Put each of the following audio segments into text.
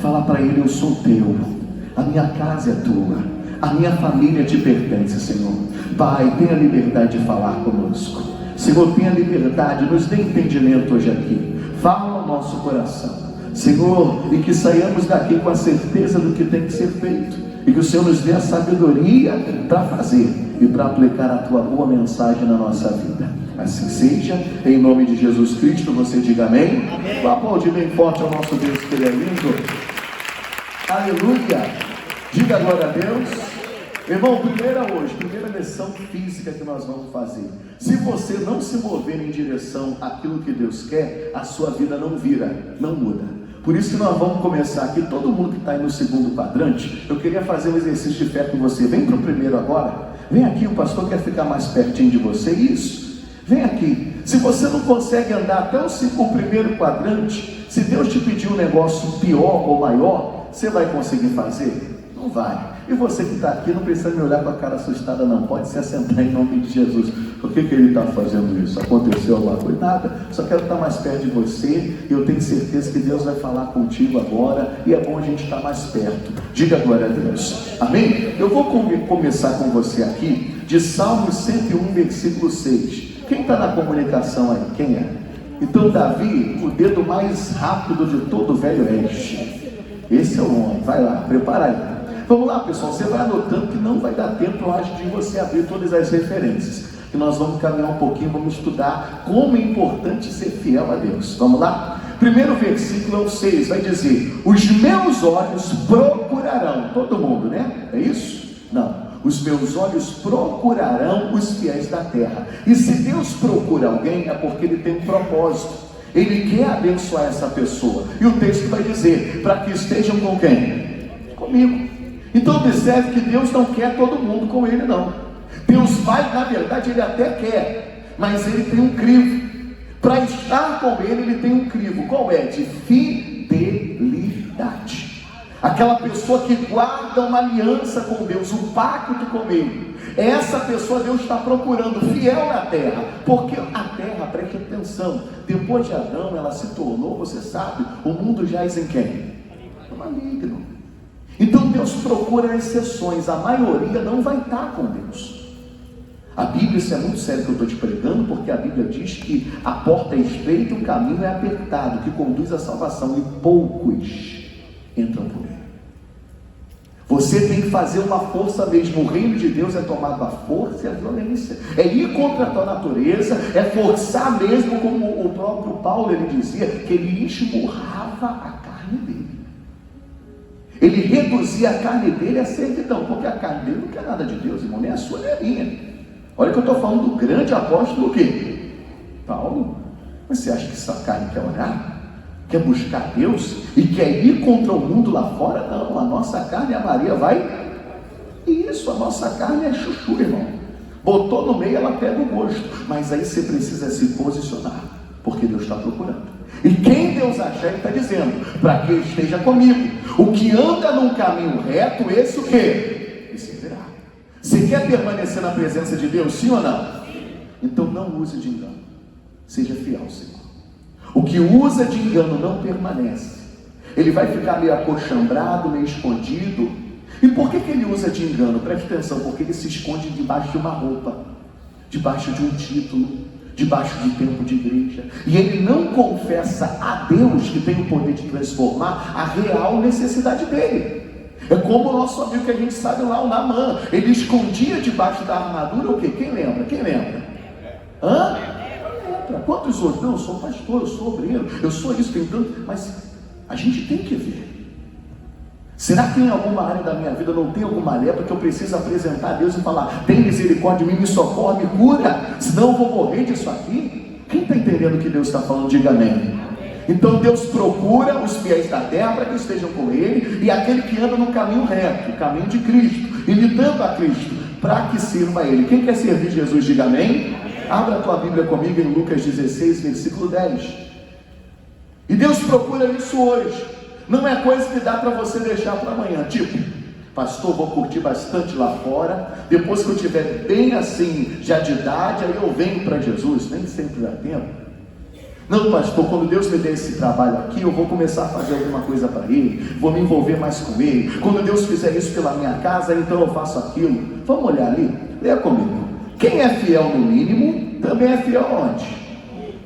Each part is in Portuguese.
Fala para ele: eu sou teu, a minha casa é tua, a minha família te pertence, Senhor. Pai, tenha liberdade de falar conosco. Senhor, tenha liberdade, nos dê entendimento hoje aqui. Fala ao nosso coração, Senhor, e que saiamos daqui com a certeza do que tem que ser feito, e que o Senhor nos dê a sabedoria para fazer e para aplicar a tua boa mensagem na nossa vida. Assim seja, em nome de Jesus Cristo. Você diga amém. Vou aplaudir bem forte ao nosso Deus, que Ele é lindo. Aleluia. Diga glória a Deus. Irmão, primeira lição física que nós vamos fazer. Se você não se mover em direção àquilo que Deus quer, a sua vida não vira, não muda. Por isso que nós vamos começar aqui. Todo mundo que está aí no segundo quadrante, eu queria fazer um exercício de fé com você. Vem para o primeiro agora. Vem aqui, o pastor quer ficar mais pertinho de você. Isso, vem aqui. Se você não consegue andar até o primeiro quadrante, se Deus te pedir um negócio pior ou maior, você vai conseguir fazer? Não vai. E você que está aqui, não precisa me olhar com a cara assustada não, pode se assentar em nome de Jesus. Por que ele está fazendo isso? Aconteceu alguma coisa? Nada, só quero estar mais perto de você, e eu tenho certeza que Deus vai falar contigo agora, e é bom a gente estar mais perto. Diga glória a Deus, amém? Eu vou começar com você aqui, de Salmos 101, versículo 6. Quem está na comunicação aí? Quem é? Então Davi, o dedo mais rápido de todo o Velho Oeste. Esse é o homem, vai lá, prepara aí. Vamos lá, pessoal, você vai anotando que não vai dar tempo, eu acho, de você abrir todas as referências, que nós vamos caminhar um pouquinho, vamos estudar como é importante ser fiel a Deus. Vamos lá? Primeiro versículo é o 6, vai dizer: os meus olhos procurarão, todo mundo, né? É isso? Não. Os meus olhos procurarão os fiéis da terra. E se Deus procura alguém, é porque Ele tem um propósito. Ele quer abençoar essa pessoa. E o texto vai dizer: para que estejam com quem? Comigo. Então observe que Deus não quer todo mundo com Ele, não. Deus vai, na verdade, Ele até quer, mas Ele tem um crivo. Para estar com Ele tem um crivo. Qual é? De fidelidade. Aquela pessoa que guarda uma aliança com Deus, um pacto com Ele. Essa pessoa Deus está procurando, fiel na terra. Porque a terra, preste atenção, depois de Adão ela se tornou, você sabe, o mundo jaz em quem? No maligno. Então Deus procura exceções, a maioria não vai estar com Deus. A Bíblia, isso é muito sério que eu estou te pregando, porque a Bíblia diz que a porta é estreita e o caminho é apertado, que conduz à salvação, e poucos entram por ele. Você tem que fazer uma força mesmo. O reino de Deus é tomado à força e à violência, é ir contra a tua natureza, é forçar mesmo, como o próprio Paulo ele dizia, que ele esmurrava a carne dele. Ele reduzia a carne dele à servidão, porque a carne dele não quer nada de Deus, irmão, nem a sua nem a minha. Olha que eu estou falando do grande apóstolo o quê? Paulo. Mas você acha que essa carne quer orar? Quer buscar Deus? E quer ir contra o mundo lá fora? Não, a nossa carne, a Maria vai. Isso, a nossa carne é chuchu, irmão. Botou no meio, ela pega o gosto. Mas aí você precisa se posicionar, porque Deus está procurando. E quem Deus achar, Ele está dizendo, para que esteja comigo. O que anda num caminho reto, esse o quê? Esse verá. Você quer permanecer na presença de Deus, sim ou não? Então não use de engano. Seja fiel, Senhor. O que usa de engano não permanece. Ele vai ficar meio acochambrado, meio escondido. E por que ele usa de engano? Preste atenção, porque ele se esconde debaixo de uma roupa, debaixo de um título, debaixo de tempo de igreja. E ele não confessa a Deus, que tem o poder de transformar, a real necessidade dele. É como o nosso amigo que a gente sabe lá, o Naamã. Ele escondia debaixo da armadura o quê? Quem lembra? Quem lembra? Hã? Quantos outros? Não, eu sou pastor, eu sou obreiro, eu sou isso, tem tanto. Mas a gente tem que ver. Será que em alguma área da minha vida não tem alguma lepra que eu preciso apresentar a Deus e falar: tem misericórdia de mim, me socorre, me cura, senão eu vou morrer disso aqui? Quem está entendendo o que Deus está falando? Diga amém. Então Deus procura os fiéis da terra para que estejam com Ele, e aquele que anda no caminho reto, o caminho de Cristo, imitando a Cristo, para que sirva a Ele. Quem quer servir Jesus, diga amém. Abra a tua Bíblia comigo em Lucas 16, versículo 10. E Deus procura isso hoje. Não é coisa que dá para você deixar para amanhã. Tipo, pastor, vou curtir bastante lá fora, depois que eu estiver bem assim, já de idade, aí eu venho para Jesus. Nem sempre dá tempo. Não, pastor, quando Deus me der esse trabalho aqui, eu vou começar a fazer alguma coisa para Ele, vou me envolver mais com Ele. Quando Deus fizer isso pela minha casa, então eu faço aquilo. Vamos olhar ali? Leia comigo. Quem é fiel no mínimo, também é fiel onde?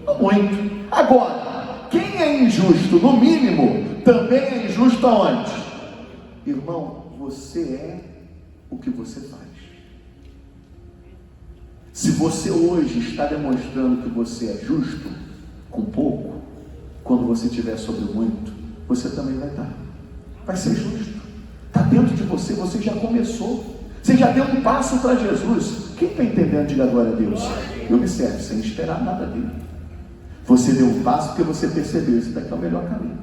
Não muito. Agora, quem é injusto no mínimo, também é injusto aonde? Irmão, você é o que você faz. Se você hoje está demonstrando que você é justo com pouco, quando você tiver sobre muito, você também vai estar. Vai ser justo. Está dentro de você, você já começou. Você já deu um passo para Jesus. Quem está entendendo, diga glória a Deus. E observe, sem esperar nada dele. Você deu um passo porque você percebeu, esse daqui é o melhor caminho.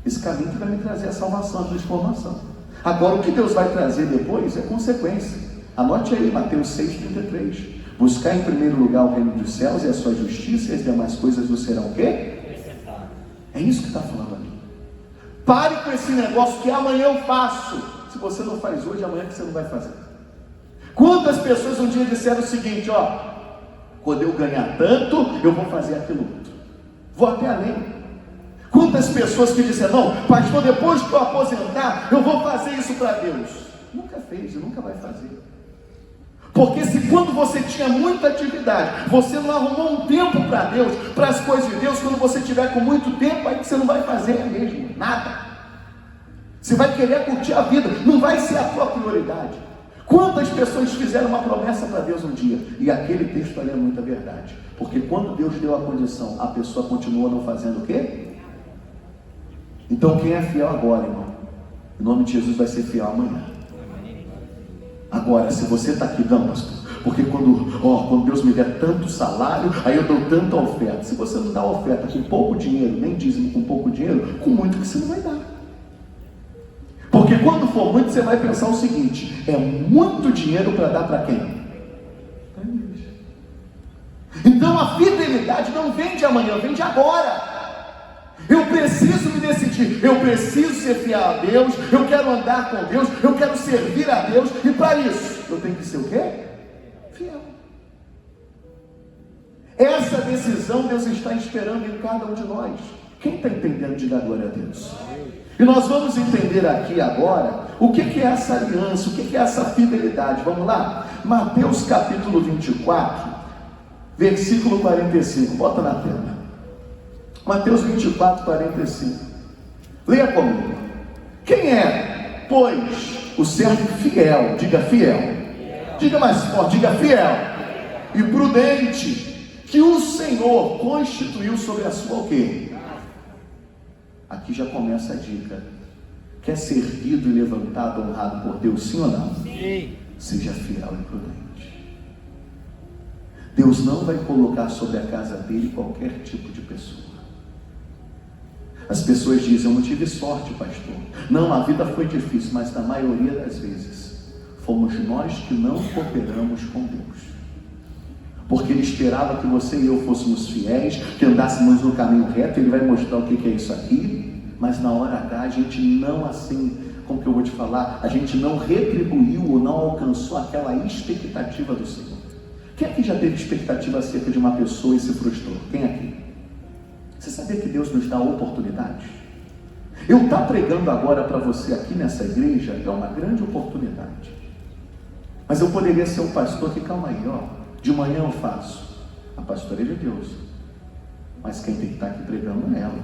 Esse caminho que vai me trazer a salvação, a transformação. Agora, o que Deus vai trazer depois é consequência. Anote aí, Mateus 6,33. Buscar em primeiro lugar o reino dos céus e a sua justiça, e as demais coisas vos serão o quê? É isso que está falando aqui. Pare com esse negócio que amanhã eu faço. Se você não faz hoje, amanhã que você não vai fazer. Quantas pessoas um dia disseram o seguinte, ó, quando eu ganhar tanto, eu vou fazer aquilo outro. Vou até além. Quantas pessoas que disseram, não, pastor, depois que eu aposentar, eu vou fazer isso para Deus. Nunca fez e nunca vai fazer. Porque se quando você tinha muita atividade, você não arrumou um tempo para Deus, para as coisas de Deus, quando você tiver com muito tempo, aí você não vai fazer mesmo, nada. Você vai querer curtir a vida, não vai ser a tua prioridade. Quantas pessoas fizeram uma promessa para Deus um dia? E aquele texto ali é muita verdade. Porque quando Deus deu a condição, a pessoa continua não fazendo o quê? Então quem é fiel agora, irmão, em nome de Jesus vai ser fiel amanhã. Agora, se você está aqui, não, pastor, porque quando Deus me der tanto salário, aí eu dou tanta oferta. Se você não dá oferta com pouco dinheiro, nem dízimo com pouco dinheiro, com muito que você não vai dar. Porque quando for muito, você vai pensar o seguinte, é muito dinheiro para dar para quem? Para a igreja. Então a fidelidade não vem de amanhã, vem de agora. Eu preciso me decidir, eu preciso ser fiel a Deus, eu quero andar com Deus, eu quero servir a Deus, e para isso, eu tenho que ser o quê? Fiel. Essa decisão Deus está esperando em cada um de nós. Quem está entendendo, diga glória a Deus. E nós vamos entender aqui agora, o que é essa aliança, o que é essa fidelidade. Vamos lá? Mateus capítulo 24, versículo 45, bota na tela. Mateus 24, 45. Leia comigo. Quem é, pois, o servo fiel? Diga fiel. Diga mais forte, diga fiel. E prudente, que o Senhor constituiu sobre a sua o quê? Aqui já começa a dica. Quer ser erguido e levantado, honrado por Deus, sim ou não? Sim. Seja fiel e prudente. Deus não vai colocar sobre a casa dele qualquer tipo de pessoa. As pessoas dizem, eu não tive sorte, pastor. Não, a vida foi difícil, mas na maioria das vezes, fomos nós que não cooperamos com Deus. Porque Ele esperava que você e eu fôssemos fiéis, que andássemos no caminho reto, Ele vai mostrar o que é isso aqui, mas na hora H, a gente não assim, como que eu vou te falar, a gente não retribuiu ou não alcançou aquela expectativa do Senhor. Quem aqui já teve expectativa acerca de uma pessoa e se frustrou? Quem aqui? Você sabia que Deus nos dá oportunidades? Eu estar pregando agora para você aqui nessa igreja é uma grande oportunidade. Mas eu poderia ser um pastor que, calma aí, ó, de manhã eu faço. A pastoreia de Deus. Mas quem tem que estar aqui pregando não é ela.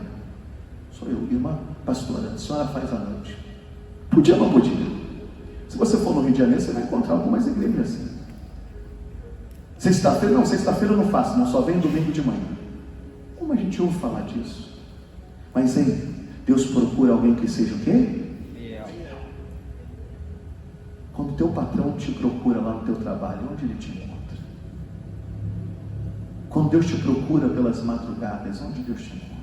Sou eu, irmã, pastora, a senhora faz à noite. Podia ou não podia? Se você for no Rio de Janeiro, você vai encontrar algumas igrejas assim. Sexta-feira eu não faço, não, só vem domingo de manhã. Como a gente ouve falar disso? Mas hein, Deus procura alguém que seja o quê? Fiel. Quando o teu patrão te procura lá no teu trabalho, onde ele te encontra? Quando Deus te procura pelas madrugadas, onde Deus te encontra?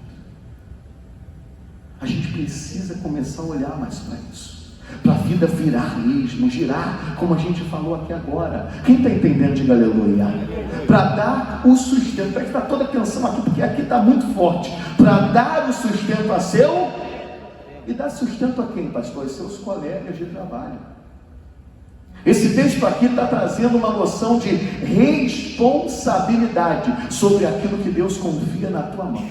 A gente precisa começar a olhar mais para isso. Para a vida virar mesmo, girar, como a gente falou aqui agora. Quem está entendendo, diga aleluia. Para dar o sustento, presta toda atenção aqui, porque aqui está muito forte. Para dar o sustento a seu, e dar sustento a quem, pastor? Seus colegas de trabalho. Esse texto aqui está trazendo uma noção de responsabilidade sobre aquilo que Deus confia na tua mão.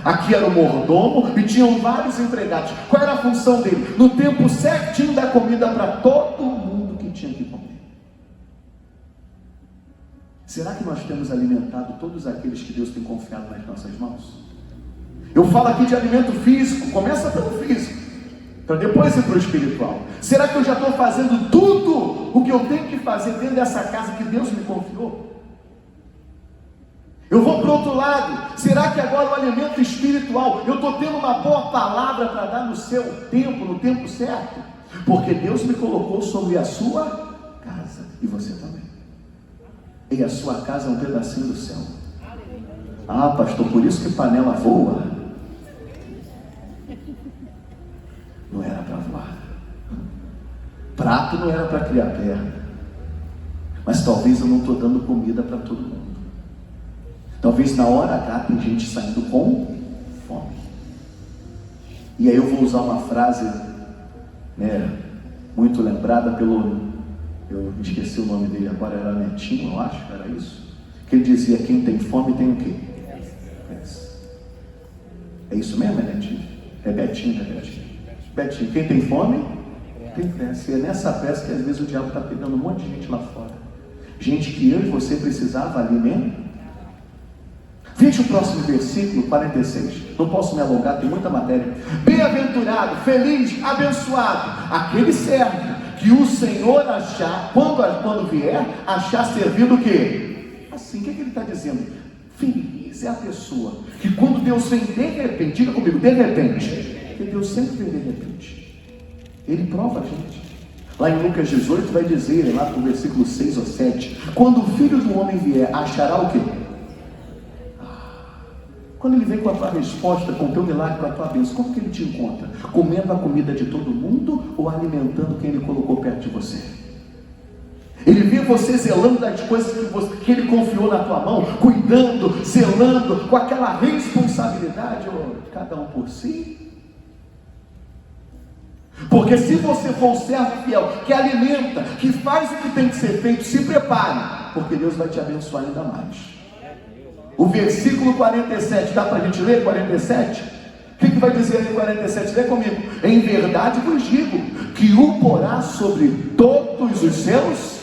Aqui era o mordomo e tinham vários empregados. Qual era a função dele? No tempo certinho dar comida para todo mundo que tinha que comer. Será que nós temos alimentado todos aqueles que Deus tem confiado nas nossas mãos? Eu falo aqui de alimento físico, começa pelo físico, para depois ir para o espiritual. Será que eu já estou fazendo tudo o que eu tenho que fazer dentro dessa casa que Deus me confiou? Eu vou para o outro lado. Será que agora o alimento espiritual, eu estou tendo uma boa palavra para dar no seu tempo, no tempo certo? Porque Deus me colocou sobre a sua casa, e você também. E a sua casa é um pedacinho do céu. Ah, pastor, por isso que panela voa. Não era para voar. Prato não era para criar perna. Mas talvez eu não estou dando comida para todo mundo. Talvez na hora H tem gente saindo com fome. E aí eu vou usar uma frase, muito lembrada pelo, eu esqueci o nome dele agora, era Netinho, eu acho, era isso. Que ele dizia: quem tem fome tem o quê? É isso mesmo, é Netinho? É Betinho, Betinho, quem tem fome tem pressa. E é nessa pressa que às vezes o diabo está pegando um monte de gente lá fora. Gente que eu e você precisava alimentar. Veja o próximo versículo, 46. Não posso me alongar, tem muita matéria. Bem-aventurado, feliz, abençoado aquele servo que o Senhor achar, quando vier, achar servindo o quê? Assim, o que ele está dizendo? Feliz é a pessoa que quando Deus vem de repente, diga comigo, de repente, porque Deus sempre vem de repente. Ele prova a gente. Lá em Lucas 18 vai dizer, lá no versículo 6 ou 7, quando o Filho do Homem vier, achará o quê? Quando ele vem com a tua resposta, com o teu milagre, com a tua bênção, como que ele te encontra? Comendo a comida de todo mundo ou alimentando quem ele colocou perto de você? Ele vê você zelando das coisas que ele confiou na tua mão, cuidando, zelando, com aquela responsabilidade, cada um por si. Porque se você for um servo fiel, que alimenta, que faz o que tem que ser feito, se prepare, porque Deus vai te abençoar ainda mais. O versículo 47, dá para a gente ler 47? O que vai dizer aí 47? Lê comigo. Em verdade vos digo, que o porá sobre todos os seus.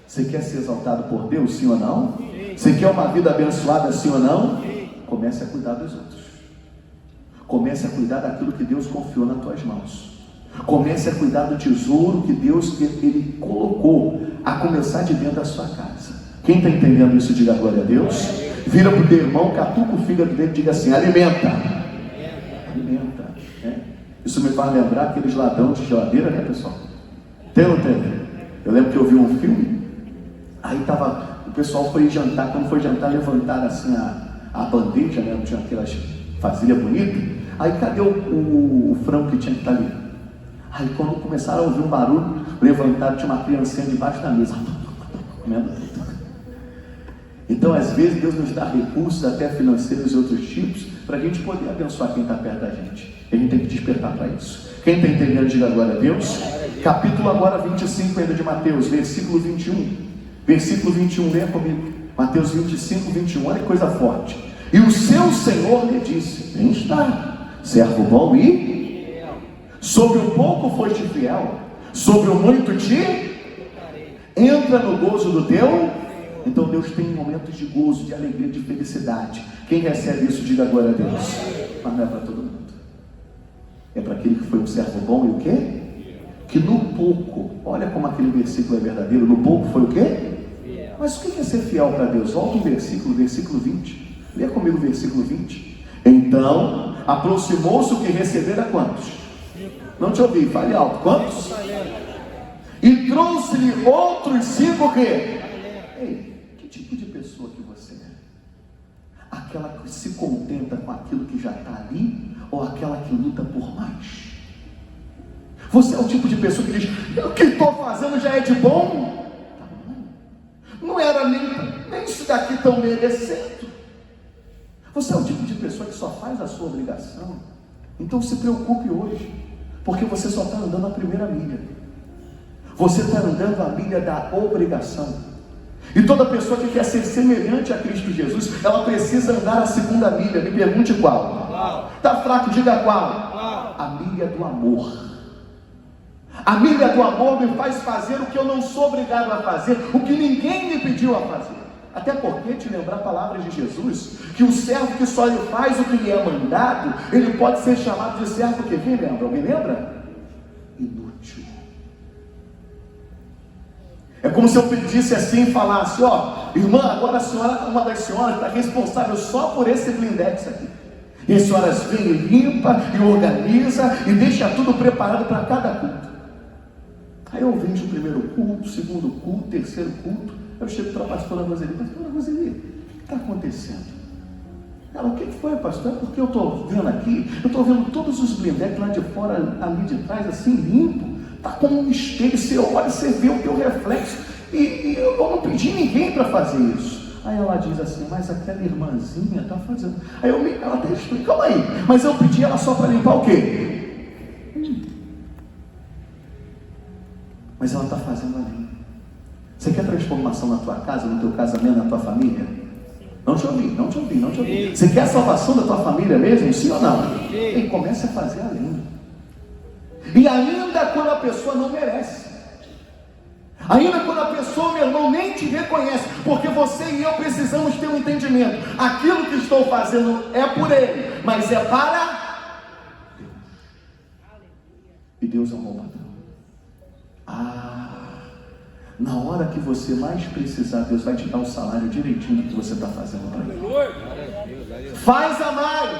Você quer ser exaltado por Deus, sim ou não? Você quer uma vida abençoada, sim ou não? Comece a cuidar dos outros. Comece a cuidar daquilo que Deus confiou nas tuas mãos. Comece a cuidar do tesouro que Deus ele colocou, a começar de dentro da sua casa. Quem está entendendo isso, diga glória a Deus. Vira para o teu irmão, catuca o fígado dele e diga assim: alimenta. Alimenta. Isso me faz lembrar aqueles ladrões de geladeira, né, pessoal? Tem ou tem? Eu lembro que eu vi um filme, aí o pessoal foi jantar, quando foi jantar, levantaram assim a bandeja, né? Não tinha aquelas vasilhas bonitas. Aí cadê o frango que tinha que estar ali? Aí quando começaram a ouvir um barulho, levantaram, tinha uma criancinha debaixo da mesa, comendo tudo. Então, às vezes, Deus nos dá recursos, até financeiros e outros tipos, para a gente poder abençoar quem está perto da gente. A gente tem que despertar para isso. Quem está entendendo, diga glória a Deus. Capítulo agora 25 ainda de Mateus, versículo 21. Versículo 21, leia comigo. Mateus 25, 21, olha que coisa forte. E o seu Senhor lhe disse: bem está, servo bom e sobre o pouco foste fiel, sobre o muito te entra no gozo do teu. Então Deus tem momentos de gozo, de alegria, de felicidade. Quem recebe isso, diga glória a Deus. Mas não é para todo mundo. É para aquele que foi um servo bom e o quê? Que no pouco, olha como aquele versículo é verdadeiro, no pouco foi o quê? Mas o que é ser fiel para Deus? Volta o versículo 20. Lê comigo o versículo 20. Então, aproximou-se o que recebera quantos? Não te ouvi, fale alto. Quantos? E trouxe-lhe outros 5 o quê? Ei, que tipo de pessoa que você é? Aquela que se contenta com aquilo que já está ali, ou aquela que luta por mais? Você é o tipo de pessoa que diz: o que estou fazendo já é de bom? Tá bom. Não era nem isso daqui tão merecendo. Você é o tipo de pessoa que só faz a sua obrigação. Então se preocupe hoje, porque você só está andando a primeira milha. Você está andando a milha da obrigação. E toda pessoa que quer ser semelhante a Cristo Jesus, ela precisa andar a segunda milha. Me pergunte qual? Está fraco, diga qual? A milha do amor. A milha do amor me faz fazer o que eu não sou obrigado a fazer, o que ninguém me pediu a fazer. Até porque te lembrar palavras de Jesus, que o servo que só lhe faz o que lhe é mandado, ele pode ser chamado de servo que quem lembra? Alguém lembra? Inútil. É como se eu pedisse assim e falasse: ó, irmã, agora a senhora, uma das senhoras, está responsável só por esse blindex aqui. E as senhoras vêm e limpa, e organiza, e deixa tudo preparado para cada culto. Aí eu vejo o primeiro culto, o segundo culto, o terceiro culto. Eu chego para a pastora Roseli: pastora Roseli, o que está acontecendo? Ela: o que foi, pastor? É porque eu estou vendo aqui, eu estou vendo todos os blindex lá de fora, ali de trás, assim, limpo. Está como um espelho, você olha, você vê o teu reflexo. E eu não pedi ninguém para fazer isso. Aí ela diz assim: mas aquela irmãzinha está fazendo. Aí ela até explica: calma aí, mas eu pedi ela só para limpar o quê? Mas ela está fazendo ali. Você quer transformação na tua casa, no teu casamento, na tua família? Não te ouvi, não te ouvi, não te ouvi. Você quer a salvação da tua família mesmo? Sim ou não? E comece a fazer além. E ainda quando a pessoa não merece, ainda quando a pessoa, meu irmão, nem te reconhece, porque você e eu precisamos ter um entendimento: aquilo que estou fazendo é por Ele, mas é para Deus. E Deus é um bom patrão. Na hora que você mais precisar, Deus vai te dar o salário direitinho do que você está fazendo para Ele. Faz a mais,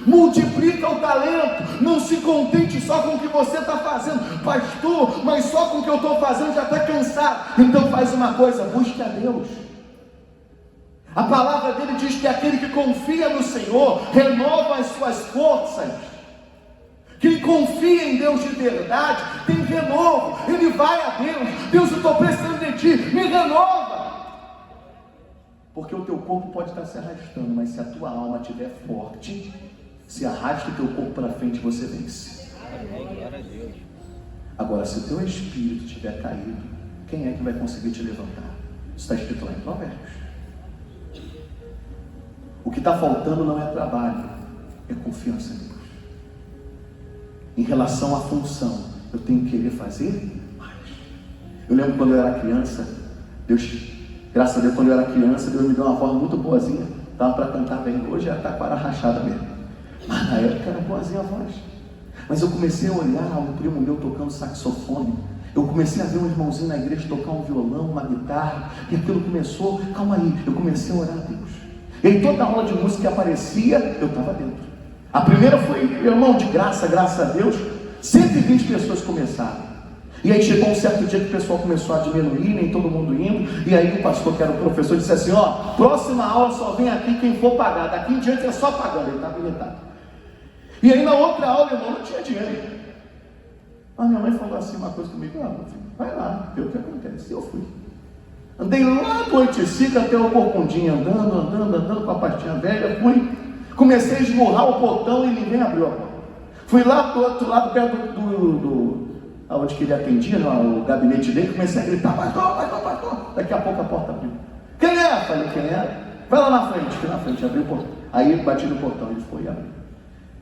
multiplica o talento. Não se contente só com o que você está fazendo. Pastor, mas só com o que eu estou fazendo já está cansado. Então faz uma coisa: busque a Deus. A palavra dele diz que aquele que confia no Senhor renova as suas forças. Quem confia em Deus de verdade tem renovo. Ele vai a Deus: Deus, eu estou precisando de ti, me renova. Porque o teu corpo pode estar se arrastando, mas se a tua alma estiver forte, se arrasta o teu corpo para frente, você vence. Agora, se o teu espírito estiver caído, quem é que vai conseguir te levantar? Isso está escrito lá em Provérbios. O que está faltando não é trabalho, é confiança em Deus. Em relação à função, eu tenho que querer fazer mais. Eu lembro quando eu era criança, Deus, graças a Deus, quando eu era criança, Deus me deu uma voz muito boazinha. Estava para cantar bem. Hoje já está com a cara rachada mesmo, mas na época era boazinha a voz. Mas eu comecei a olhar um primo meu tocando saxofone. Eu comecei a ver um irmãozinho na igreja tocar um violão, uma guitarra. E aquilo começou, calma aí, eu comecei a orar a Deus. E aí toda aula de música que aparecia, eu estava dentro. A primeira foi, meu irmão, de graça, graças a Deus, 120 pessoas começaram. E aí chegou um certo dia que o pessoal começou a diminuir, nem todo mundo indo. E aí o pastor, que era o professor, disse assim: ó, próxima aula só vem aqui quem for pagar. Daqui em diante é só pagando. Ele está habilitado. E aí na outra aula, irmão, não tinha dinheiro. A minha mãe falou assim uma coisa comigo: ah, meu filho, vai lá, vê o que acontece. E eu fui. Andei lá do Oiticica até o Corcundinha, andando com a pastinha velha, fui. Comecei a esmurrar o portão e ninguém abriu a porta. Fui lá do outro lado, perto onde que ele atendia, o gabinete dele. Comecei a gritar: pastor. Daqui a pouco a porta abriu. Quem é? Falei: quem é? Vai lá na frente. Fui na frente, abri o portão. Aí bati no portão, ele foi e abriu.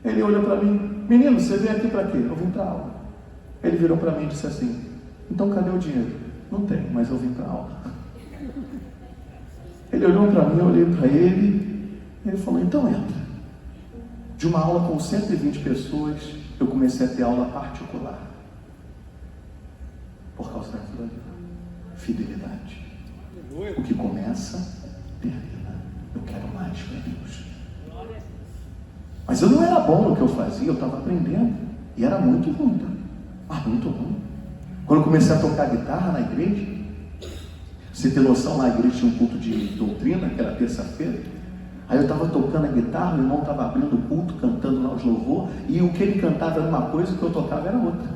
Ele olhou para mim: menino, você veio aqui para quê? Eu vim para aula. Ele virou para mim e disse assim: então cadê o dinheiro? Não tem, mas eu vim para aula. Ele olhou para mim, eu olhei para ele. Ele falou: então entra. De uma aula com 120 pessoas, eu comecei a ter aula particular. Por causa daquilo ali. Fidelidade. O que começa, termina. Eu quero mais para Deus. Mas eu não era bom no que eu fazia, eu estava aprendendo. E era muito ruim, tá? Mas muito ruim. Quando eu comecei a tocar guitarra na igreja, você tem noção, lá na igreja tinha um culto de doutrina, que era terça-feira. Aí eu estava tocando a guitarra, o irmão estava abrindo o culto, cantando lá os louvor, e o que ele cantava era uma coisa, o que eu tocava era outra.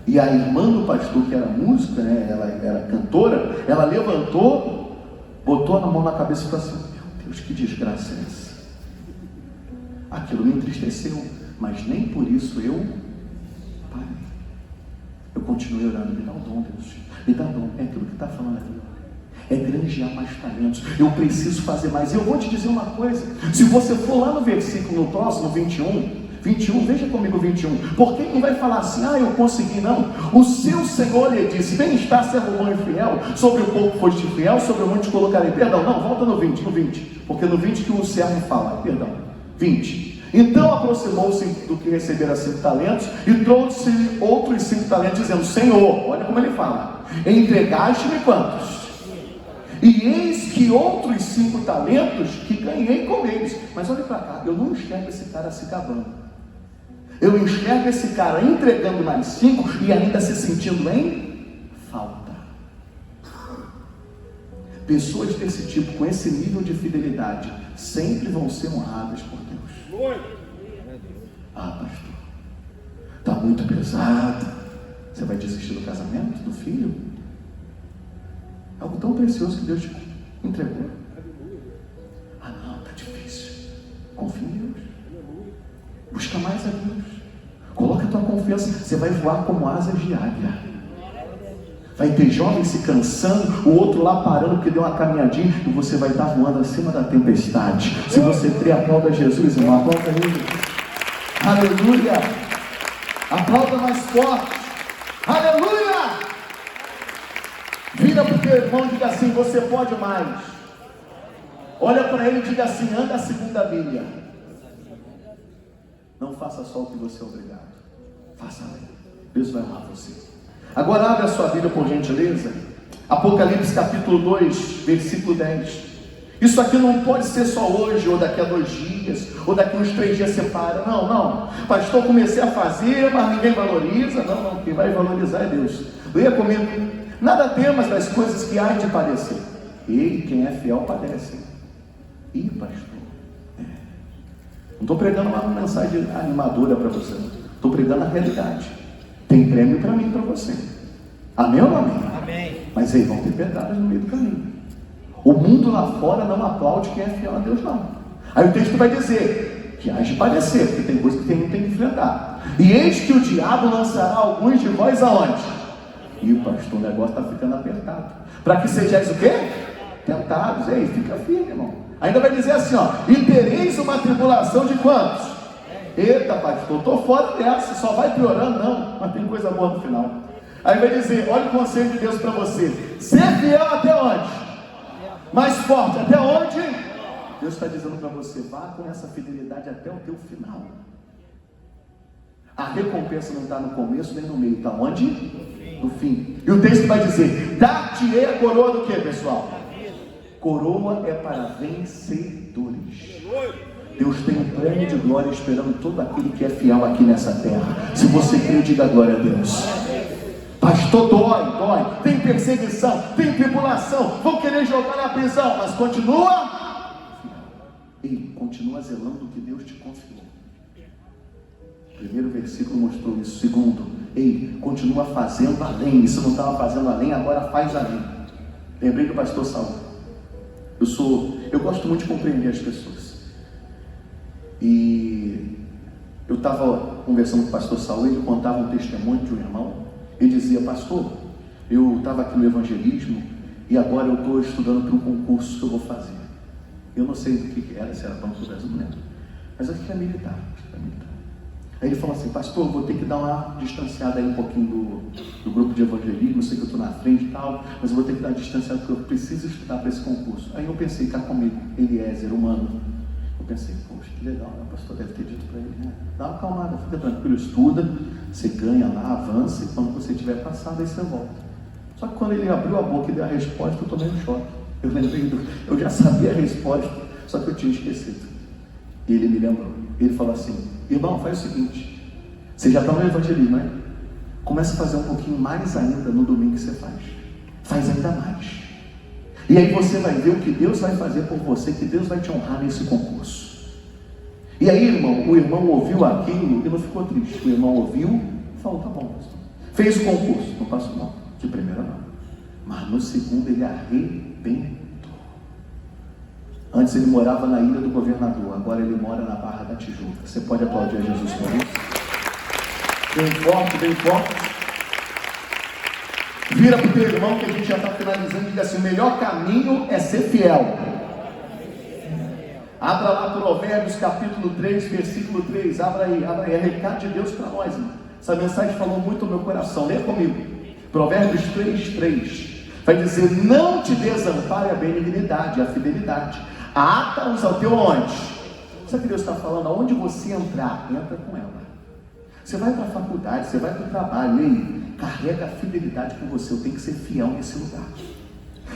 E a irmã do pastor, que era música, né, ela era cantora, ela levantou, botou a mão na cabeça e falou assim: meu Deus, que desgraça é essa? Aquilo me entristeceu, mas nem por isso eu parei. Eu continuei orando: me dá o dom, Deus, me dá o dom. É aquilo que está falando aqui. é granjear mais talentos. Eu preciso fazer mais. Eu vou te dizer uma coisa, se você for lá no versículo, no próximo 21, veja comigo 21, porque não vai falar assim, eu consegui, não. O seu Senhor lhe disse, bem-estar, servo bom e fiel, sobre o pouco foste fiel, sobre o muito te colocarei. Perdão, não, volta no 20, porque no 20 que o servo fala, 20. Então aproximou-se do que recebera 5 talentos, e trouxe outros 5 talentos, dizendo, Senhor, olha como ele fala, entregaste-me quantos? E eis que outros 5 talentos que ganhei com eles. Mas olha para cá, eu não enxergo esse cara se gabando. Eu enxergo esse cara entregando mais 5 e ainda se sentindo em falta. Pessoas desse tipo, com esse nível de fidelidade, sempre vão ser honradas por Deus. Pastor, está muito pesado. Você vai desistir do casamento, do filho? Algo tão precioso que Deus te entregou. Não, está difícil. Confia em Deus. Busca mais a Deus. Coloca a tua confiança. Você vai voar como asas de águia. Vai ter jovem se cansando, o outro lá parando porque deu uma caminhadinha, e você vai estar voando acima da tempestade. Se você crê, aplauda Jesus, irmão. Aplauda ele. Aleluia. Aplauda mais forte. Aleluia. Vira para o teu irmão e diga assim, você pode mais. Olha para ele e diga assim, anda a segunda milha. Não faça só o que você é obrigado. Faça além. Deus vai amar você. Agora abre a sua Bíblia por gentileza. Apocalipse capítulo 2, versículo 10. Isso aqui não pode ser só hoje, ou daqui a 2 dias, ou daqui a uns 3 dias separa. Não. Pastor, comecei a fazer, mas ninguém valoriza. Não. Quem vai valorizar é Deus. Leia comigo. Nada temas das coisas que há de padecer. Ei, quem é fiel padece. Ih, pastor. Não estou pregando uma mensagem animadora para você. Estou pregando a realidade. Tem prêmio para mim e para você. Amém ou não amém? Amém. Mas aí vão ter pedradas no meio do caminho. O mundo lá fora não aplaude quem é fiel a Deus, não. Aí o texto vai dizer que há de padecer, porque tem coisa que tem que enfrentar. E eis que o diabo lançará alguns de vós aonde? Ih, pastor, o negócio está ficando apertado. Para que sejais o quê? Tentados. Ei, fica firme, irmão. Ainda vai dizer assim, e tereis uma tribulação de quantos? Eita, pastor, estou fora dessa, só vai piorando, não, mas tem coisa boa no final. Aí vai dizer, olha o conselho de Deus para você, ser fiel até onde? Mais forte, até onde? Deus está dizendo para você, vá com essa fidelidade até o teu final. A recompensa não está no começo nem no meio, está onde? No fim. E o texto vai dizer, dar-te-ei a coroa do que, pessoal? Coroa é para vencedores. Deus tem um prêmio de glória esperando todo aquele que é fiel aqui nessa terra. Se você crê, diga glória a Deus. Pastor, dói, tem perseguição, tem tribulação, vão querer jogar na prisão, mas continua. Ei, continua zelando o que Deus te confiou. O primeiro versículo mostrou isso. Segundo, ei, continua fazendo além. Isso não estava fazendo além, agora faz além. Lembrei do pastor Saul. Eu gosto muito de compreender as pessoas. E eu estava conversando com o pastor Saul, ele contava um testemunho de um irmão. Ele dizia, pastor, eu estava aqui no evangelismo e agora eu estou estudando para um concurso que eu vou fazer. Eu não sei do que era, se era Banco do Brasil, não lembro. Mas acho que é militar. Aí ele falou assim, pastor, eu vou ter que dar uma distanciada aí um pouquinho do grupo de evangelismo, eu sei que eu estou na frente e tal, mas eu vou ter que dar uma distanciada porque eu preciso estudar para esse concurso. Aí eu pensei, cá comigo, Eliezer, humano. Eu pensei, poxa, que legal, né? O pastor deve ter dito para ele, né? Dá uma acalmada, fica tranquilo, estuda, você ganha lá, avança, e quando você tiver passado, aí você volta. Só que quando ele abriu a boca e deu a resposta, eu tomei um choque. Eu lembrei, eu já sabia a resposta, só que eu tinha esquecido. E ele me lembrou. Ele falou assim, irmão, faz o seguinte, você já está no evangelismo, né? Começa a fazer um pouquinho mais ainda no domingo que você faz. Faz ainda mais. E aí você vai ver o que Deus vai fazer por você, que Deus vai te honrar nesse concurso. E aí, irmão, o irmão ouviu aquilo e não ficou triste. O irmão ouviu e falou, tá bom, pastor. Fez o concurso, não passou não, de primeira não. Mas no segundo ele arrebentou. Antes ele morava na Ilha do Governador, agora ele mora na Barra da Tijuca. Você pode aplaudir a Jesus por isso? Bem forte, bem forte. Vira para o teu irmão que a gente já está finalizando e diga assim: o melhor caminho é ser fiel. Abra lá Provérbios capítulo 3, versículo 3. Abra aí. É recado de Deus para nós, irmão. Essa mensagem falou muito no meu coração. Lê comigo. Provérbios 3, 3. Vai dizer: não te desampare a benignidade, a fidelidade. Ata-os ao teu onde? Sabe o que Deus está falando? Aonde você entrar, entra com ela. Você vai para a faculdade, você vai para o trabalho, ei, carrega a fidelidade com você. Eu tenho que ser fiel nesse lugar.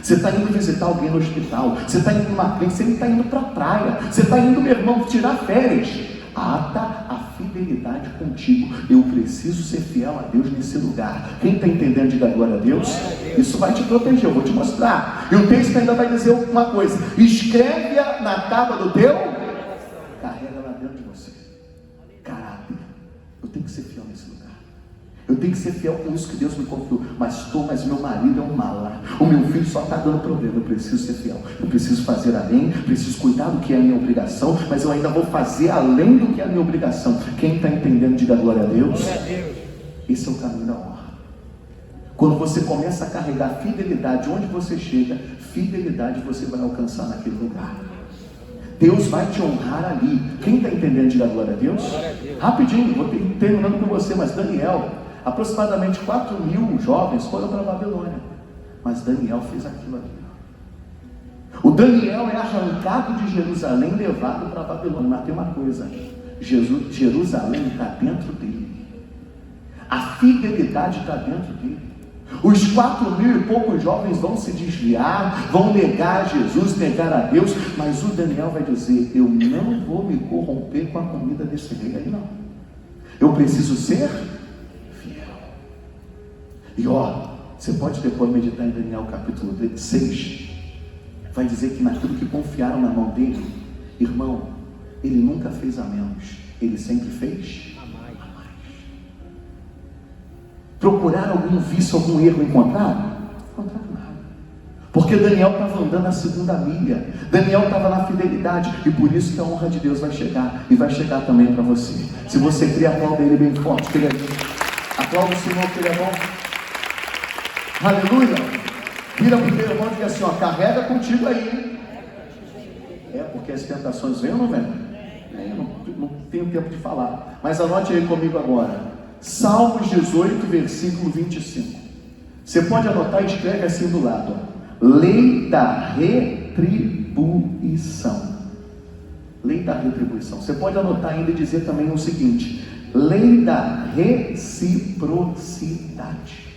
Você está indo visitar alguém no hospital, você está indo numa clínica, você está indo para a praia, você está indo, meu irmão, tirar férias. Ata a fidelidade contigo. Eu preciso ser fiel a Deus nesse lugar. Quem está entendendo, diga glória a Deus. Isso vai te proteger, eu vou te mostrar. E o texto ainda vai dizer uma coisa: escreve-a na tábua do teu, carrega lá dentro de você. Caráter. Eu tenho que ser fiel nesse lugar. Eu tenho que ser fiel com isso que Deus me confiou. Mas meu marido é um mala. O meu filho só está dando problema. Eu preciso ser fiel. Eu preciso fazer além. Preciso cuidar do que é a minha obrigação. Mas eu ainda vou fazer além do que é a minha obrigação. Quem está entendendo, diga glória a Deus. Esse é o caminho da honra. Quando você começa a carregar fidelidade onde você chega, fidelidade você vai alcançar naquele lugar. Deus vai te honrar ali. Quem está entendendo, diga glória a Deus. Rapidinho, vou terminando com você. Mas Daniel, aproximadamente 4.000 jovens foram para a Babilônia, mas Daniel fez aquilo ali. O Daniel é arrancado de Jerusalém, levado para a Babilônia. Mas tem uma coisa: Jerusalém está dentro dele, a fidelidade está dentro dele. Os 4.000 e poucos jovens vão se desviar, vão negar Jesus, negar a Deus, mas o Daniel vai dizer: eu não vou me corromper com a comida desse rei aí, não. Eu preciso ser fiel. E você pode depois meditar em Daniel capítulo 6. Vai dizer que naquilo que confiaram na mão dele, irmão, ele nunca fez a menos, ele sempre fez a mais. Procuraram algum vício, algum erro, encontraram? Não encontraram nada. Porque Daniel estava andando a segunda milha. Daniel estava na fidelidade. E por isso que a honra de Deus vai chegar. E vai chegar também para você. Se você crê, aplauda ele bem forte, que ele é bom. Aplauda o Senhor, que ele é bom. Aleluia. Vira para o teu irmão e diz assim: carrega contigo aí. Porque as tentações vêm ou não vêm? Eu não tenho tempo de falar. Mas anote aí comigo agora. Salmos 18, versículo 25. Você pode anotar e escreve assim do lado: lei da retribuição. Lei da retribuição. Você pode anotar ainda e dizer também o seguinte: lei da reciprocidade.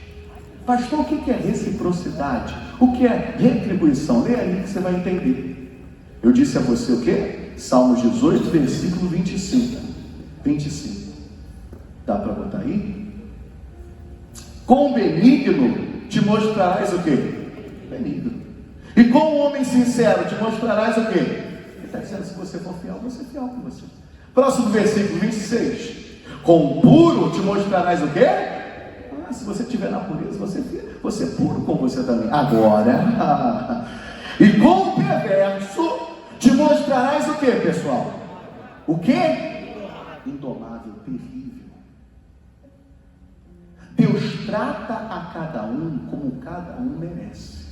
Pastor, o que é reciprocidade? O que é retribuição? Lê aí que você vai entender. Eu disse a você o que? Salmos 18, versículo 25. Dá para botar aí? Com benigno te mostrarás o quê? Benigno. E com o homem sincero te mostrarás o quê? Ele está dizendo: se você for fiel, você é fiel com você. Próximo versículo 26. Com puro te mostrarás o quê? Se você estiver na pureza, você é puro com você também. Agora, e com o perverso te mostrarás o quê, pessoal? O quê? Indomável, terrível. Deus trata a cada um como cada um merece.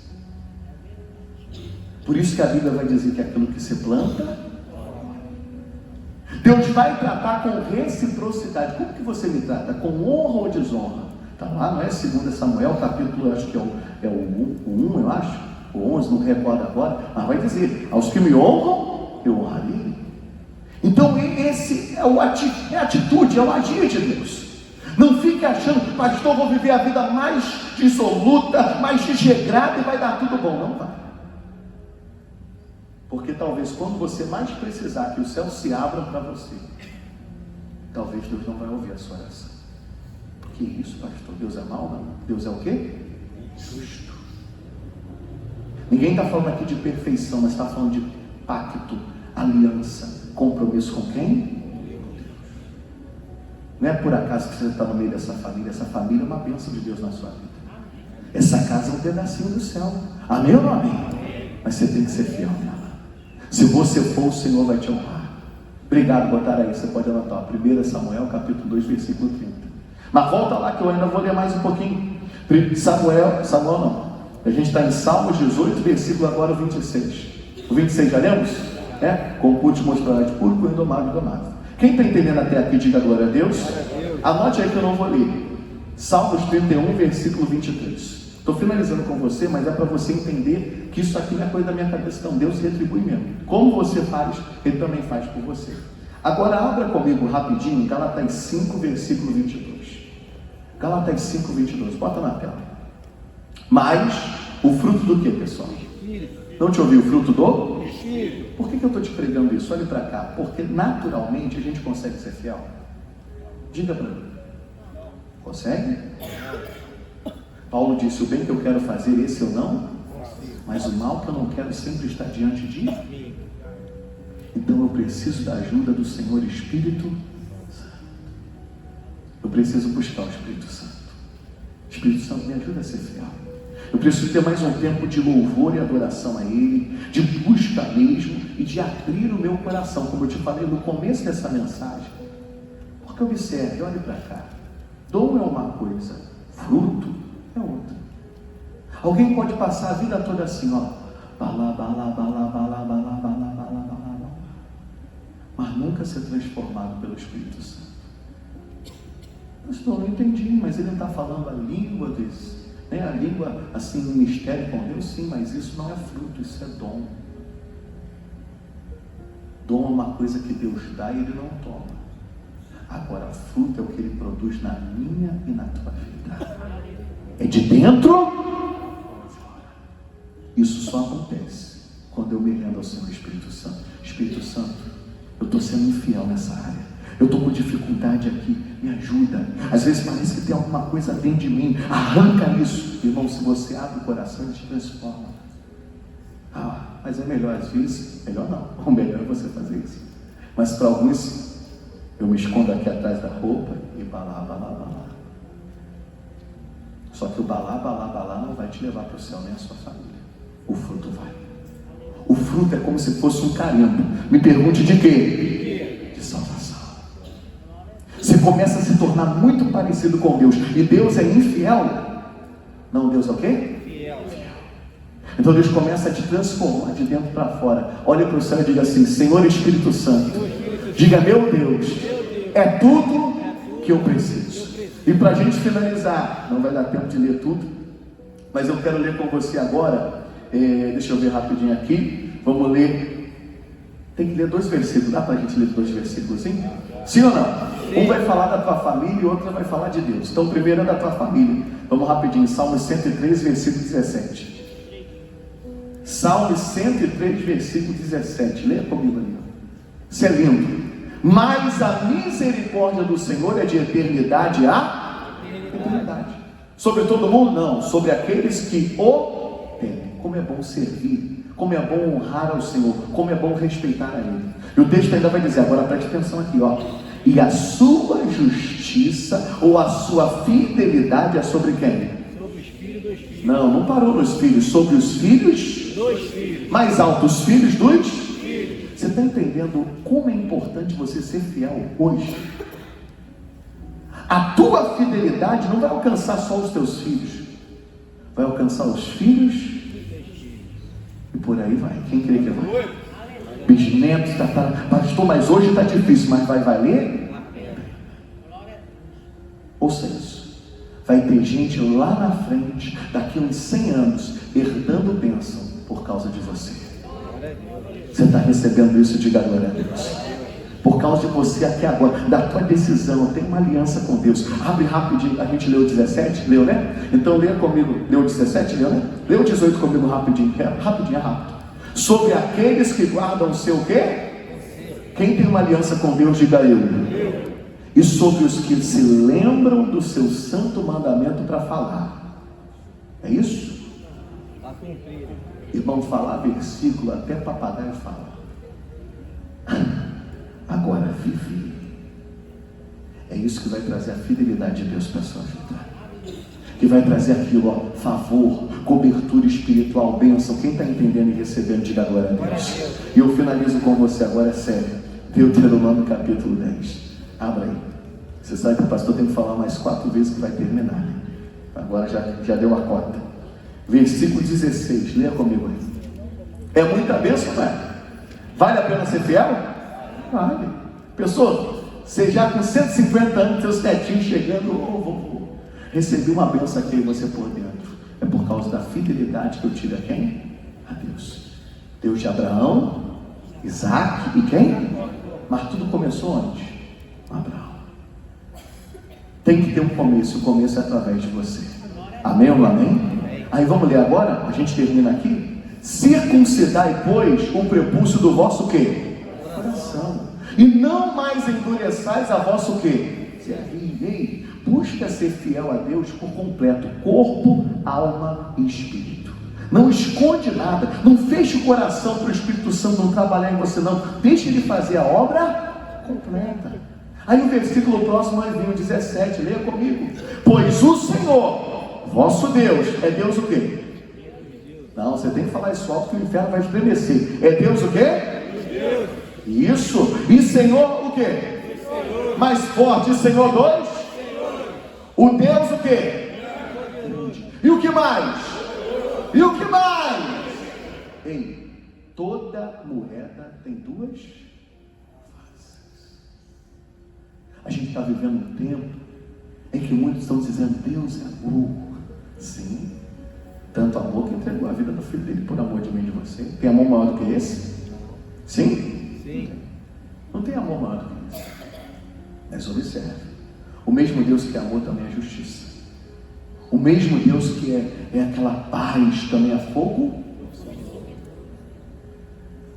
Por isso que a Bíblia vai dizer que aquilo que se planta, Deus vai tratar com reciprocidade. Como que você me trata? Com honra ou desonra? Está lá, não é? 2 Samuel, capítulo, acho que é o 1, eu acho, o 11, não recordo agora, mas vai dizer: aos que me honram, eu honrarei. Então esse é a atitude, é o agir de Deus. Não fique achando: pastor, vou viver a vida mais dissoluta, mais desregrada e vai dar tudo bom. Não vai. Porque talvez quando você mais precisar que os céus se abram para você, talvez Deus não vai ouvir a sua oração. Que isso, pastor? Deus é mau? Não. Deus é o quê? Justo. Ninguém está falando aqui de perfeição, mas está falando de pacto, aliança, compromisso com quem? Não é por acaso que você está no meio dessa família. Essa família é uma bênção de Deus na sua vida. Essa casa é um pedacinho do céu. Amém ou não amém? Mas você tem que ser fiel nela. Se você for, o Senhor vai te honrar. Obrigado, botar aí. Você pode anotar. 1 Samuel, capítulo 2, versículo 30. Mas volta lá que eu ainda vou ler mais um pouquinho. Samuel não. A gente está em Salmos 18, versículo agora 26. O 26 já lemos? Compute mostrar de público, indomável, indomável. Quem está entendendo até aqui, diga glória a Deus. Anote aí que eu não vou ler. Salmos 31, versículo 23. Estou finalizando com você, mas é para você entender que isso aqui não é coisa da minha cabeça, não. Deus retribui mesmo. Como você faz, Ele também faz por você. Agora abra comigo rapidinho, Gálatas 5, versículo 22. Gálatas 5, 22. Bota na tela. Mas o fruto do que, pessoal? Não te ouvi, o fruto do? Por que eu estou te pregando isso? Olhe para cá. Porque naturalmente a gente consegue ser fiel. Diga para mim. Consegue? Paulo disse: o bem que eu quero fazer, esse eu não, mas o mal que eu não quero sempre está diante de mim. Então eu preciso da ajuda do Senhor Espírito Santo. Eu preciso buscar o Espírito Santo. Espírito Santo, me ajuda a ser fiel. Eu preciso ter mais um tempo de louvor e adoração a Ele, de busca mesmo e de abrir o meu coração, como eu te falei no começo dessa mensagem. Porque observe, olhe para cá. Dom é uma coisa, fruto é outra. Alguém pode passar a vida toda assim, ó, mas nunca ser transformado pelo Espírito Santo. Pastor, não entendi, mas ele está falando a língua desse, né? A língua assim, um mistério com Deus, sim, mas isso não é fruto, isso é dom. Dom é uma coisa que Deus dá e Ele não toma. Agora, fruto é o que Ele produz na minha e na tua vida. É de dentro para fora. Isso só acontece quando eu me rendo ao Senhor Espírito Santo. Espírito Santo, eu estou sendo infiel nessa área. Eu estou com dificuldade aqui. Me ajuda. Às vezes parece que tem alguma coisa dentro de mim. Arranca isso. Irmão, se você abre o coração, Ele te transforma. Mas é melhor às vezes. Melhor não. O melhor é você fazer isso. Mas para alguns, eu me escondo aqui atrás da roupa e balá. Só que o balá não vai te levar para o céu nem a sua família. O fruto vai. O fruto é como se fosse um carimbo. Me pergunte de quê? De salvação. Você começa a se tornar muito parecido com Deus. E Deus é infiel? Não, Deus é o quê? Fiel. Então Deus começa a te transformar de dentro para fora. Olha para o céu e diga assim: Senhor Espírito Santo, diga: meu Deus, é tudo que eu preciso. E para a gente finalizar, não vai dar tempo de ler tudo, mas eu quero ler com você agora. Deixa eu ver rapidinho aqui. Vamos ler. Tem que ler 2 versículos. Dá para a gente ler 2 versículos, sim? Sim ou não? Um vai falar da tua família e outro vai falar de Deus. Então o primeiro é da tua família. Vamos rapidinho. Salmo 103, versículo 17. Salmo 103, versículo 17. Leia comigo ali. Isso é lindo. Mas a misericórdia do Senhor é de eternidade a eternidade. Sobre todo mundo? Não. Sobre aqueles que o temem. Como é bom servir. Como é bom honrar ao Senhor. Como é bom respeitar a Ele. E o texto ainda vai dizer, agora preste atenção aqui, ó. E a sua justiça ou a sua fidelidade é sobre quem? Sobre os filhos dos filhos. Não parou nos filhos. Sobre os filhos dos filhos. Mais alto, os filhos dos filhos. Você está entendendo como é importante você ser fiel hoje? A tua fidelidade não vai alcançar só os teus filhos. Vai alcançar os filhos e por aí vai. Quem crê que vai? Bisnetos, pastor, mas hoje está difícil, mas vai valer? Ouça isso. Vai ter gente lá na frente, daqui a uns 100 anos, herdando bênção por causa de você. Você está recebendo isso? Diga glória a Deus. Por causa de você aqui agora, da tua decisão, tem uma aliança com Deus. Abre rapidinho, a gente leu o 17, leu, né? Então leia comigo, leu o 17, leu, né? Leu o 18 comigo rapidinho, rapidinho, é rápido. Sobre aqueles que guardam o seu quê? Quem tem uma aliança com Deus, diga eu. E sobre os que se lembram do seu santo mandamento para falar. É isso? Irmão, falar versículo até papagaio fala. Agora vive. É isso que vai trazer a fidelidade de Deus para a sua vida. Que vai trazer aquilo, ó, favor, cobertura espiritual, bênção. Quem está entendendo e recebendo, diga glória a Deus. E eu finalizo com você agora, é sério. Deuteronômio capítulo 10. Abra aí. Você sabe que o pastor tem que falar mais 4 vezes que vai terminar, né? Agora já deu a cota. Versículo 16, leia comigo aí. É muita bênção, não é? Vale a pena ser fiel? Vale. Pessoa, você já com 150 anos, seus netinhos chegando, vou receber uma bênção aqui e você por dentro. É por causa da fidelidade que eu tive a quem? A Deus. Deus de Abraão, Isaac e quem? Mas tudo começou onde? Com Abraão. Tem que ter um começo, o começo é através de você. Amém ou amém? Aí vamos ler agora, a gente termina aqui. Circuncidai, pois, o prepúcio do vosso quê? Coração. E não mais endureçais a vosso quê? Ei, busca ser fiel a Deus por completo, corpo, alma e espírito. Não esconde nada, não feche o coração para o Espírito Santo não trabalhar em você, não. Deixe ele fazer a obra completa. Aí o versículo próximo vai vir, o 17, leia comigo. Pois o Senhor, vosso Deus, é Deus o quê? Não, você tem que falar isso alto que o inferno vai estremecer. É Deus o quê? Isso. E Senhor o quê? Mais forte, Senhor dois? O Deus o quê? E o que mais? E o que mais? Ei, toda moeda tem duas faces. A gente está vivendo um tempo em que muitos estão dizendo, Deus é amor. Sim. Tanto amor que entregou a vida do filho dele por amor de mim e de você. Tem amor maior do que esse? Sim? Sim. Não tem amor maior do que esse. Mas observe, o mesmo Deus que é amor também é justiça. O mesmo Deus que é aquela paz também é fogo.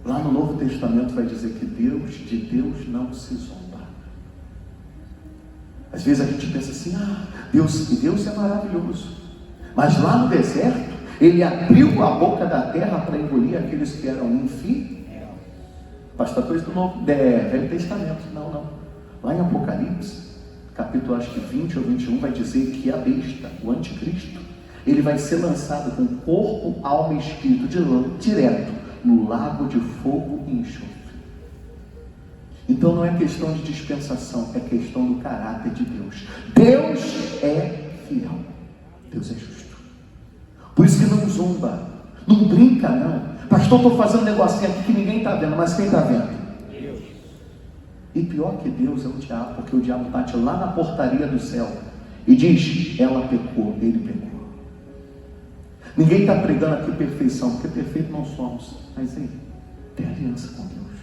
Lá no Novo Testamento vai dizer que de Deus não se zomba. Às vezes a gente pensa assim, Deus é maravilhoso. Mas lá no deserto, ele abriu a boca da terra para engolir aqueles que eram infiéis. Pastores do Velho Testamento. Não. Lá em Apocalipse, capítulo acho que 20 ou 21, vai dizer que a besta, o anticristo, ele vai ser lançado com corpo, alma e espírito direto no lago de fogo e enxofre. Então não é questão de dispensação, é questão do caráter de Deus. Deus é fiel. Deus é justo. Por isso que não zomba, não brinca não. Pastor, estou fazendo um negocinho aqui que ninguém está vendo, mas quem está vendo? Deus. E pior que Deus é o diabo, porque o diabo bate lá na portaria do céu e diz, ela pecou, ele pecou. Ninguém está pregando aqui perfeição, porque perfeito não somos. Mas aí, tem aliança com Deus.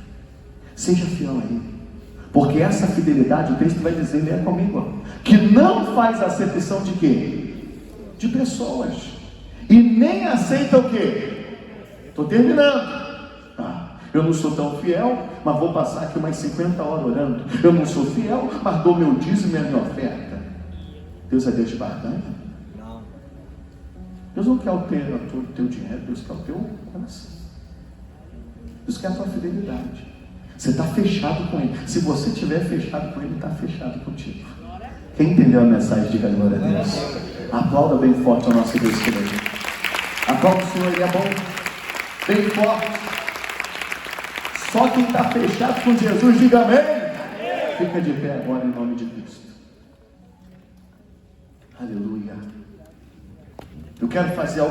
Seja fiel a Ele. Porque essa fidelidade, o texto vai dizer, leia comigo, que não faz acepção de quê? De pessoas. E nem aceita o quê? Estou terminando. Eu não sou tão fiel, mas vou passar aqui mais 50 horas orando. Eu não sou fiel, mas dou meu dízimo e a minha oferta. Deus é Deus de barganha? Não. Deus não quer o teu dinheiro, Deus quer o teu coração. Deus quer a tua fidelidade. Você está fechado com Ele. Se você estiver fechado com Ele, está fechado contigo. Quem entendeu a mensagem, diga glória a Deus. Aplauda bem forte ao nosso Deus querido. Aplauda o Senhor, Ele é bom. Bem forte. Só quem está fechado com Jesus, diga amém. Fica de pé agora em nome de Cristo. Aleluia. Eu quero fazer algo.